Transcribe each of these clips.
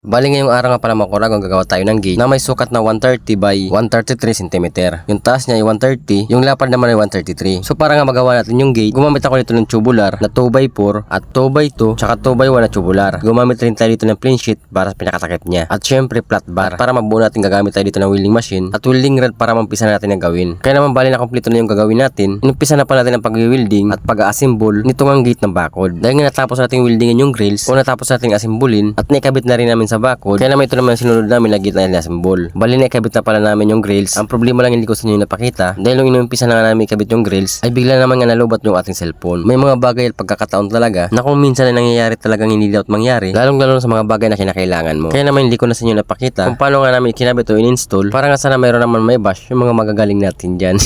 Bali ngayong araw nga pala mga kurago, gagawa tayo ng gate na may sukat na 130 by 133 cm. Yung taas niya ay 130, yung lapad naman ay 133. So para nga magawa natin yung gate, gumamit ako nito ng tubular na 2x4 at 2x2 tsaka 2x1 na tubular. Gumamit rin tayo dito ng plain sheet para sa pinakatakip niya. At syempre flat bar. Para mabuo natin, gagamit tayo dito ng welding machine at welding rod para mampisa natin ang gawin. Kaya naman bali na kompleto na yung gagawin natin. Inumpisa na pa natin ang pag-welding at pag-assemble nitong ang gate ng bakod. Dahil nga natapos natin weldingin yung grills o natapos natin asimbulin at naikabit na rin namin sa bakod. Kaya naman ito naman sinunod namin na gate na assemble. Bali na ikabit na pala namin yung grills. Ang problema lang hindi ko sa inyo napakita dahil nung inumpisa na nga namin ikabit yung grills ay bigla naman nga nalubat yung ating cellphone. May mga bagay at pagkakataon talaga na kung minsan ay nangyayari talagang hindi dapat mangyari, lalong lalo sa mga bagay na kinakailangan mo. Kaya naman hindi ko na sa inyo napakita kung paano nga namin kinabit o in-install para nga sana mayroon naman may bash yung mga magagaling natin dyan.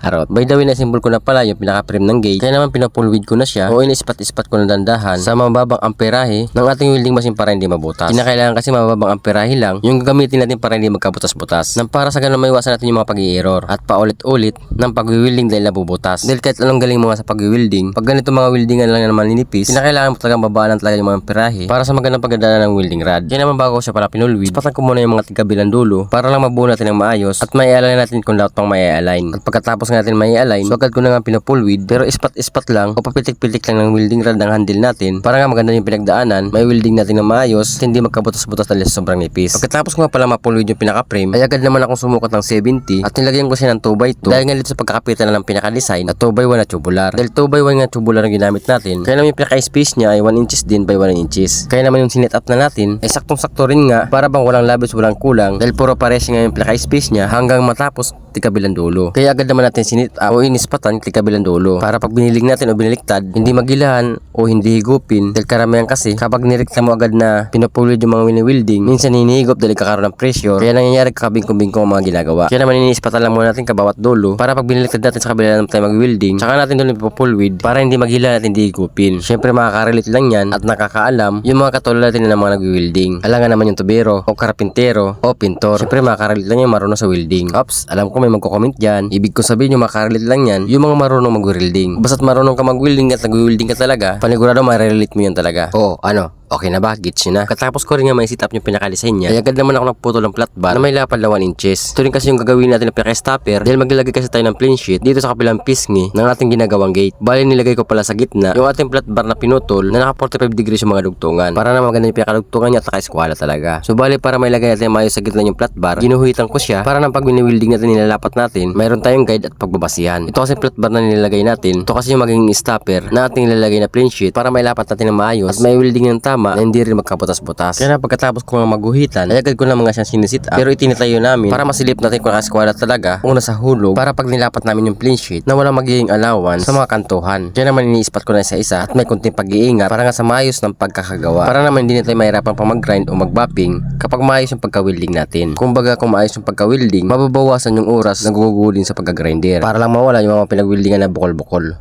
Arot. By the way, na-symbol ko na pala yung pinaka-frame ng gate. Kaya naman pinapulwid ko na siya o in-ispat-ispat ko na dandahan sa mababang amperahe ng ating welding machine para hindi mabutas. Kinakailangan kasi mababang amperahe lang yung gagamitin natin para hindi magkabutas-butas. Nang para sa ganun maiwasan natin yung mga pag-i-error at paulit-ulit ng pag-wielding dahil nabubutas. Dahil kahit anong galing mo nga sa pag-wielding, pag ganito mga weldingan lang naman ninipis, kinakailangan mo talagang babaan talaga yung mga amperahe para sa magandang pagdadala ng welding rod. Kaya naman bago ko siya pala pinulwid, ispatan ko muna yung mga tigkabilang dulo para lang mabuo natin ng maayos at mai-align natin kung dapat pang mai-align. At pagkatapos nga natin mai-align, so agad ko na nga pinapulwid pero ispat-ispat lang o papitik-pitik lang ng welding rod ng handle natin para nga maganda yung pinagdaanan, may welding natin ng maayos at hindi magkabutas-butas dahil sobrang nipis. Pagkatapos ko nga pala mapulwid yung pinaka-frame, ay agad naman akong sumukat ng 70 at nilagyan ko siya ng 2x2 dahil nga dito sa pagkakapitan na ng pinaka-design at 2x1 na tubular. Dahil 2x1 nga tubular ang ginamit natin, kaya naman yung pinaka-space niya ay 1 inches din by 1 inches. Kaya naman yung sinit up na natin ay saktong-sakto rin nga para bang walang labis, walang kulang dahil puro pares nga yung pinaka-space niya hanggang matapos tigkabilang dulo. Kaya agad naman natin sinit up o inispatan tigkabilang dulo para pag binilig natin o biniliktad, hindi magilahan o hindi higupin dahil karamihan kasi kapag nirekta mo agad na pinapulwid yung mga wini-welding, minsan hinihigop dahil kakaroon ng pressure kaya nangyayari kakabingkong-bingkong ang mga ginagawa. Kaya naman iniispatan lang muna natin kabawat dulo para pag biniliktad natin sa kabila naman tayo mag-welding, saka natin doon ipapulwid para hindi magilahan at hindi higupin. Syempre makaka-relate lang yan at nakakaalam yung mga katulad natin ng mga nag-welding. Alangan naman yung tubero o karpintero o pintor. Syempre makaka-relate lang yung marunong sa welding. Ops, alam ko may magko-comment dyan. Ibig ko sabihin yung makaka-relate lang yan yung mga marunong mag-welding. Basta't marunong ka mag-welding at nag-welding ka talaga, panigurado ma-relate mo yan talaga. Oo, ano? Okay na ba? Gets nyo na? Katapos ko rin nga may sit up yung pinaka-design niya. Ay agad naman ako nagputol ng flat bar na may lapad na 1 inches. Ito rin kasi yung gagawin natin ng pinaka-stopper dahil maglalagay kasi tayo ng plain sheet dito sa kapilang pisngi ng ating ginagawang gate. Bali nilagay ko pala sa gitna yung ating flat bar na pinutol na naka 45 degrees yung mga dugtungan para na maganda yung pinaka-dugtungan niya at naka-eskwala talaga. So bali para may lagay natin maayos sa gitna yung flat bar, ginuhitan ko siya para nang pag wini-welding natin nilalapat natin, mayroon tayong guide at pagbabasihan. Ito kasi flat bar na nilagay natin. Ito kasi yung magiging stopper na ating nilalagay na plain sheet para may lapat natin ng maayos at may welding ng tama na hindi rin magkabutas-butas. Kaya na pagkatapos ko nga maguhitan, ay agad ko na mga siyang sinisit up pero itinitayo namin para masilip natin kung nakaskwala talaga o nasa hulog para pag nilapat namin yung plain sheet na walang magiging allowance sa mga kantuhan. Kaya naman iniispat ko na isa-isa at may kunting pag-iingat para nga sa maayos ng pagkakagawa. Para naman hindi na tayo mahirapan pang mag-grind o mag-bopping kapag maayos yung pagka-welding natin. Kumbaga kung maayos yung pagka-welding, mababawasan yung oras na gugugulin sa pagka-grinder para lang mawala yung mga pinag-weldingan na bukol-bukol.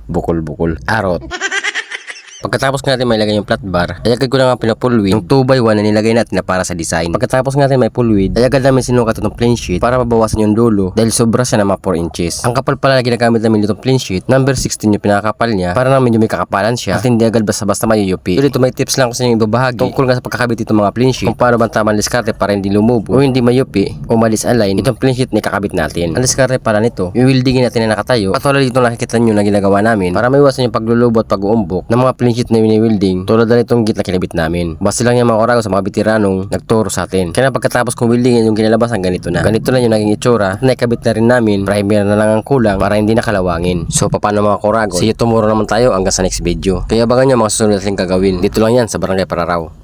Bukol-bukol. Arot. Pagkatapos nga natin may lagay yung flat bar, ay agad ko na nga pinapulwid yung 2x1 na nilagay natin na para sa design. Pagkatapos nga natin may pulwid, ay agad namin sinukat itong plain sheet para mabawasan yung dulo dahil sobra siya na mga 4 inches. Ang kapal pala na ginagamit namin itong plain sheet, number 16 yung pinakakapal niya para namin yung may kakapalan siya at hindi agad basta-basta mayuyupi. So dito may tips lang ko sa inyo ibabahagi tungkol nga sa pagkakabit itong mga plain sheet kung paano bang tamang diskarte para hindi lumubo o hindi mayupi o malisalign itong plain sheet na kakabit natin. Ang diskarte pala nito, yung weldingin natin na nakatayo at wala dito nakikita nyo na ginagawa namin para maiwasan yung paglulubo at pag-uumbok ng mga plain sheet na wini-welding tulad na itong git na kinabit namin. Basta lang yung mga kurago sa mga bitiranong nagturo sa atin. Kaya na pagkatapos kong weldingin yung kinalabasan ganito na. Ganito na yung naging itsura at naikabit na rin namin. Primer na lang ang kulang para hindi nakalawangin. So paano mga kurago? See you tomorrow naman tayo hanggang sa next video. Kaya abangan nyo mga susunod natin gagawin. Dito lang yan sa Barangay Pararaw.